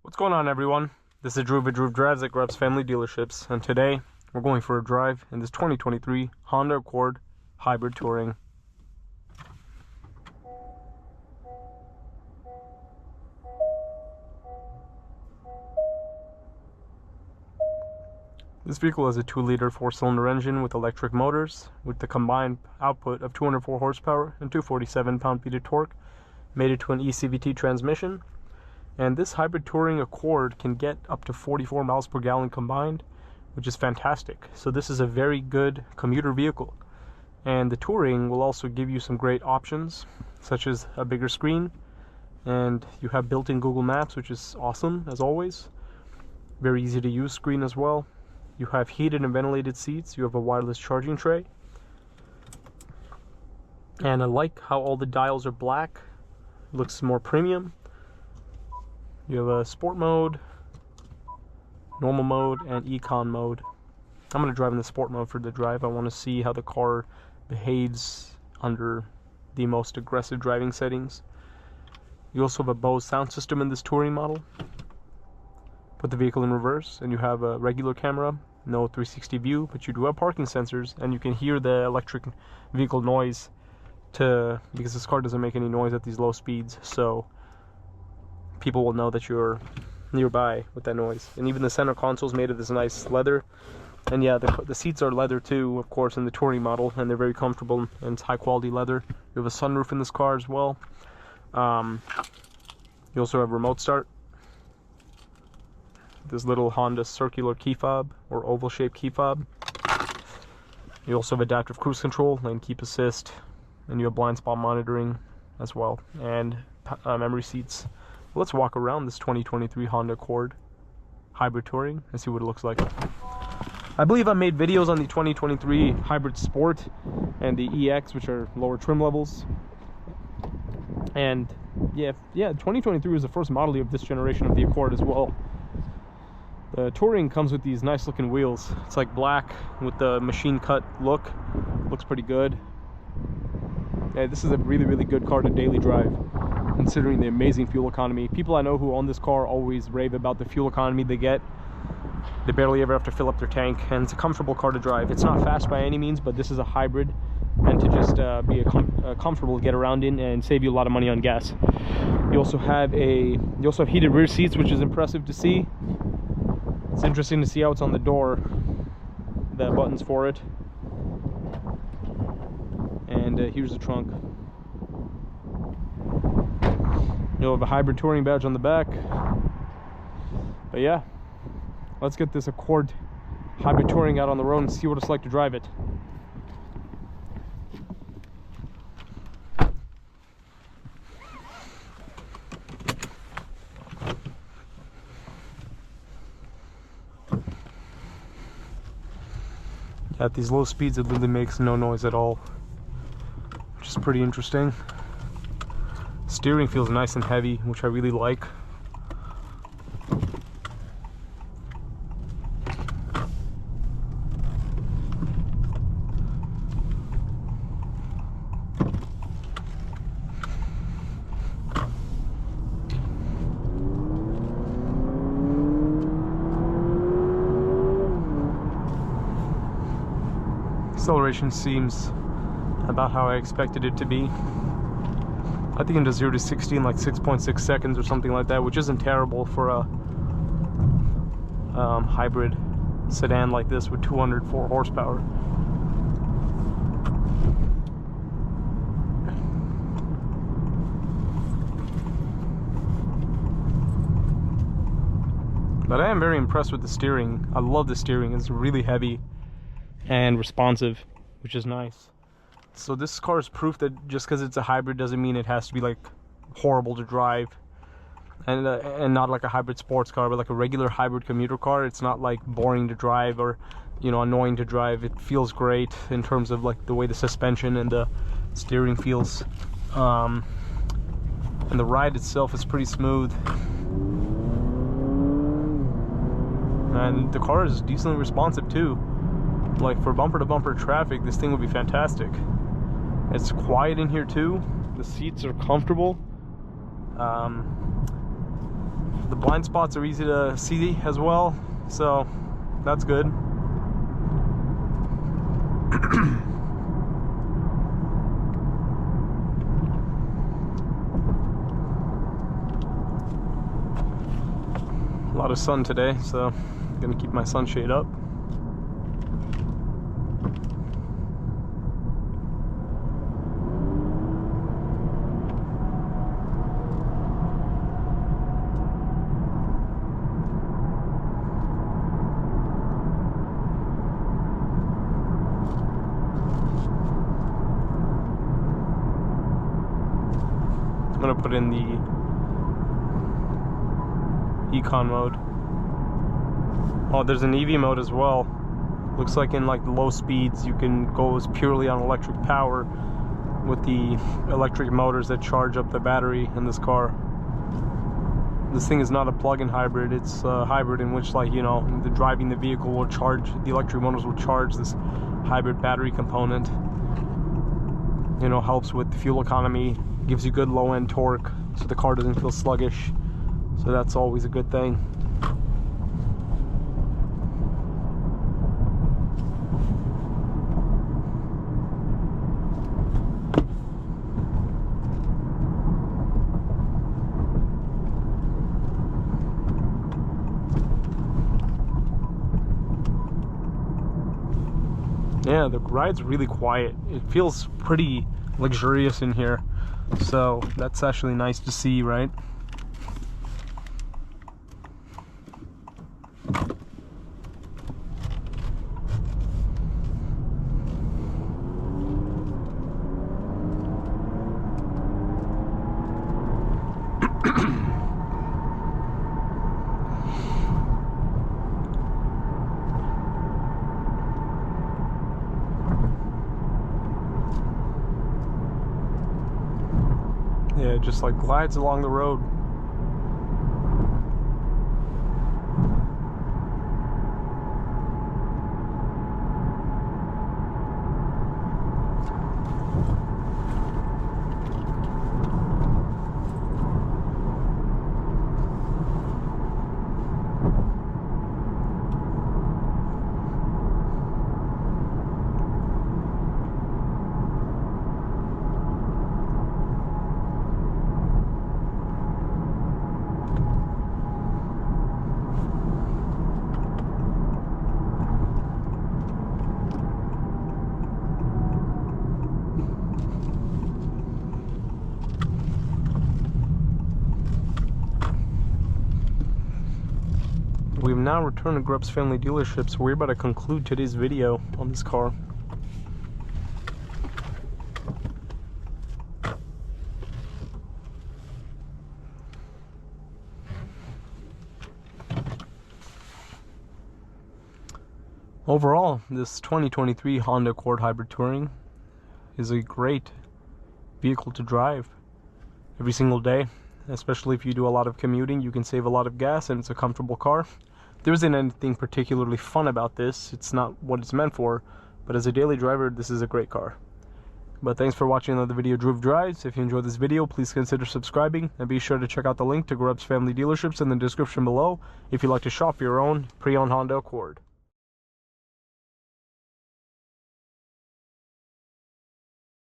What's going on, everyone? This is Drew with Drew Drives at Grubbs Family Dealerships, and today we're going for a drive in this 2023 Honda Accord Hybrid Touring. This vehicle has a 2-liter 4-cylinder engine with electric motors with the combined output of 204 horsepower and 247 pound-feet of torque, mated to an eCVT transmission. And this hybrid touring Accord can get up to 44 miles per gallon combined, which is fantastic. So this is a very good commuter vehicle. And the touring will also give you some great options, such as a bigger screen, and you have built-in Google Maps, which is awesome as always. Very easy to use screen as well. You have heated and ventilated seats. You have a wireless charging tray. And I like how all the dials are black. It looks more premium. You have a sport mode, normal mode, and econ mode. I'm going to drive in the sport mode for the drive. I want to see how the car behaves under the most aggressive driving settings. You also have a Bose sound system in this touring model. Put the vehicle in reverse, and you have a regular camera, no 360 view, but you do have parking sensors, and you can hear the electric vehicle noise because this car doesn't make any noise at these low speeds, so people will know that you're nearby with that noise. And even the center console is made of this nice leather, and yeah, the seats are leather too, of course, in the touring model, and they're very comfortable, and it's high quality leather. You have a sunroof in this car as well. You also have remote start, this little Honda circular key fob or oval shaped key fob. You also have adaptive cruise control, lane keep assist, and you have blind spot monitoring as well, and memory seats. Let's walk around this 2023 Honda Accord Hybrid Touring and see what it looks like. I believe I made videos on the 2023 Hybrid Sport and the EX, which are lower trim levels. And yeah, 2023 was the first model of this generation of the Accord as well. The Touring comes with these nice looking wheels. It's like black with the machine cut look. Looks pretty good. Yeah, this is a really good car to daily drive, considering the amazing fuel economy. People I know who own this car always rave about the fuel economy they get. They barely ever have to fill up their tank, and it's a comfortable car to drive. It's not fast by any means, but this is a hybrid, and to just be comfortable to get around in and save you a lot of money on gas. You also have heated rear seats, which is impressive to see. It's interesting to see how it's on the door, the buttons for it. And here's the trunk. You'll have a hybrid touring badge on the back. But yeah, let's get this Accord Hybrid Touring out on the road and see what it's like to drive it. At these low speeds, it literally makes no noise at all, which is pretty interesting. Steering feels nice and heavy, which I really like. Acceleration seems about how I expected it to be. I think it does 0 to 60 in like 6.6 seconds or something like that, which isn't terrible for a hybrid sedan like this with 204 horsepower. But I am very impressed with the steering. I love the steering. It's really heavy and responsive, which is nice. So this car is proof that just because it's a hybrid doesn't mean it has to be like horrible to drive, and not like a hybrid sports car, but like a regular hybrid commuter car. It's not like boring to drive or, you know, annoying to drive. It feels great in terms of like the way the suspension and the steering feels, and the ride itself is pretty smooth, and the car is decently responsive too. Like for bumper to bumper traffic, this thing would be fantastic. It's quiet in here too. The seats are comfortable. The Blind spots are easy to see as well, so that's good. A lot of sun today, so I'm gonna keep my sunshade up. I'm gonna put in the econ mode. Oh, there's an EV mode as well. Looks like in like the low speeds you can go as purely on electric power with the electric motors that charge up the battery in this car. This thing is not a plug-in hybrid, it's a hybrid in which, like, you know, the driving the vehicle will charge, the electric motors will charge this hybrid battery component. You know, helps with the fuel economy, gives you good low-end torque so the car doesn't feel sluggish. So that's always a good thing. Yeah, the ride's really quiet. It feels pretty luxurious in here. So that's actually nice to see, right? Yeah, it just like glides along the road. We've now returned to Grubbs Family Dealership, so we're about to conclude today's video on this car. Overall, this 2023 Honda Accord Hybrid Touring is a great vehicle to drive every single day, especially if you do a lot of commuting. You can save a lot of gas and it's a comfortable car. There isn't anything particularly fun about this. It's not what it's meant for, but as a daily driver, this is a great car. But thanks for watching another video of Groove Drives. If you enjoyed this video, please consider subscribing, and be sure to check out the link to Grubbs Family Dealerships in the description below if you'd like to shop for your own pre-owned Honda Accord.